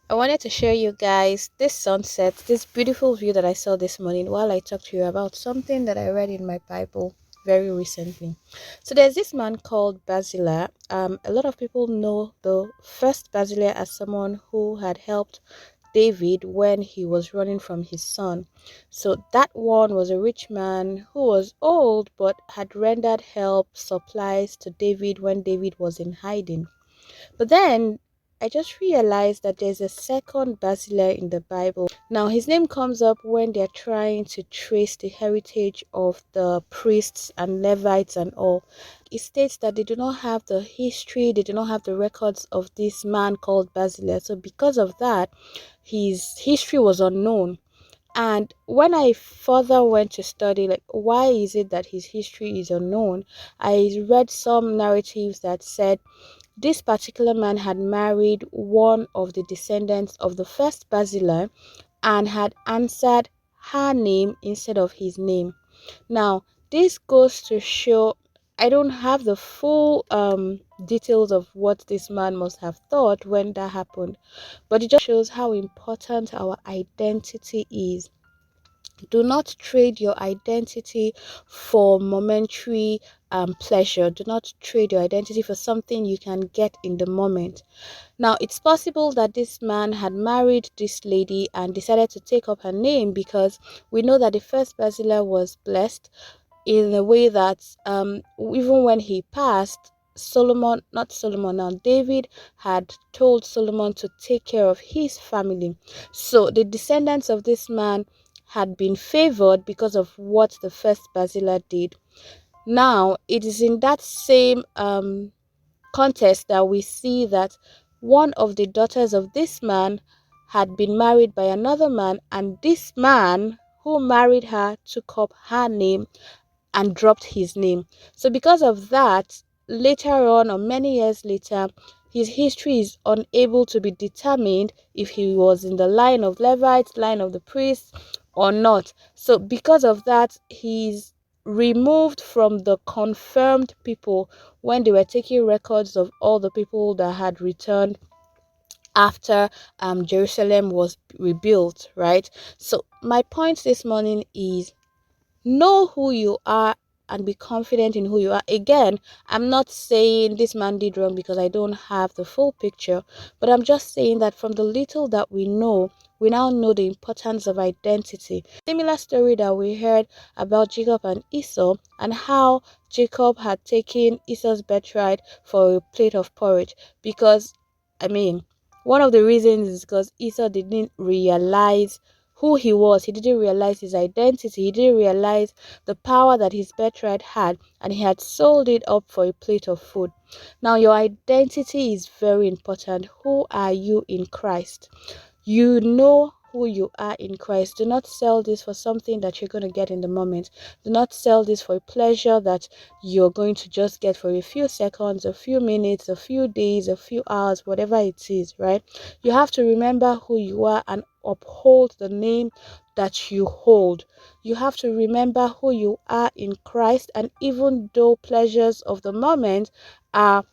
I wanted to share you guys this sunset, this beautiful view that I saw this morning while I talked to you about something that I read in my Bible very recently. So there's this man called Barzillai. A lot of people know the first Barzillai as someone who had helped David when he was running from his son. So that one was a rich man who was old but had rendered help supplies to David when David was in hiding. But then I just realized that there's a second Barzillai in the Bible. Now, his name comes up when they're trying to trace the heritage of the priests and Levites and all. It states that they do not have the history, they do not have the records of this man called Barzillai. So, because of that, his history was unknown. And when I further went to study, like, why is it that his history is unknown, I read some narratives that said this particular man had married one of the descendants of the first Barzillai and had answered her name instead of his name. Now, this goes to show I don't have the full details of what this man must have thought when that happened, but it just shows how important our identity is. Do not trade your identity for momentary pleasure. Do not trade your identity for something you can get in the moment. Now, it's possible that this man had married this lady and decided to take up her name because we know that the first Barzillai was blessed in a way that even when he passed, not Solomon, now David had told Solomon to take care of his family. So the descendants of this man had been favored because of what the first Barzillai did. Now, it is in that same context that we see that one of the daughters of this man had been married by another man, and this man who married her took up her name and dropped his name. So, because of that, later on, or many years later, his history is unable to be determined if he was in the line of Levites, line of the priests, or not. So, because of that, he's removed from the confirmed people when they were taking records of all the people that had returned after Jerusalem was rebuilt, right? So, my point this morning is know who you are and be confident in who you are. Again, I'm not saying this man did wrong because I don't have the full picture, but I'm just saying that from the little that we now know the importance of identity. Similar story that we heard about Jacob and Esau, and how Jacob had taken Esau's birthright for a plate of porridge because, I mean, one of the reasons is because Esau didn't realize who he was. He didn't realize his identity. He didn't realize the power that his birthright had, and he had sold it up for a plate of food. Now, your identity is very important. Who are you in Christ? You know who you are in Christ. Do not sell this for something that you're going to get in the moment. Do not sell this for a pleasure that you're going to just get for a few seconds, a few minutes, a few days, a few hours, whatever it is, right? You have to remember who you are and uphold the name that you hold. You have to remember who you are in Christ, and even though pleasures of the moment are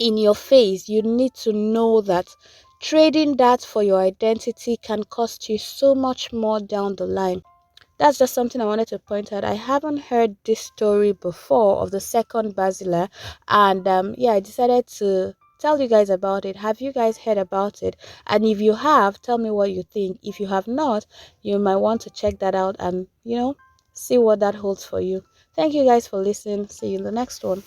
in your face, you need to know that trading that for your identity can cost you so much more down the line. That's just something I wanted to point out. I haven't heard this story before of the second Barzillai, and yeah, I decided to tell you guys about it. Have you guys heard about it? And if you have, tell me what you think. If you have not, you might want to check that out and see what that holds for you. Thank you guys for listening. See you in the next one.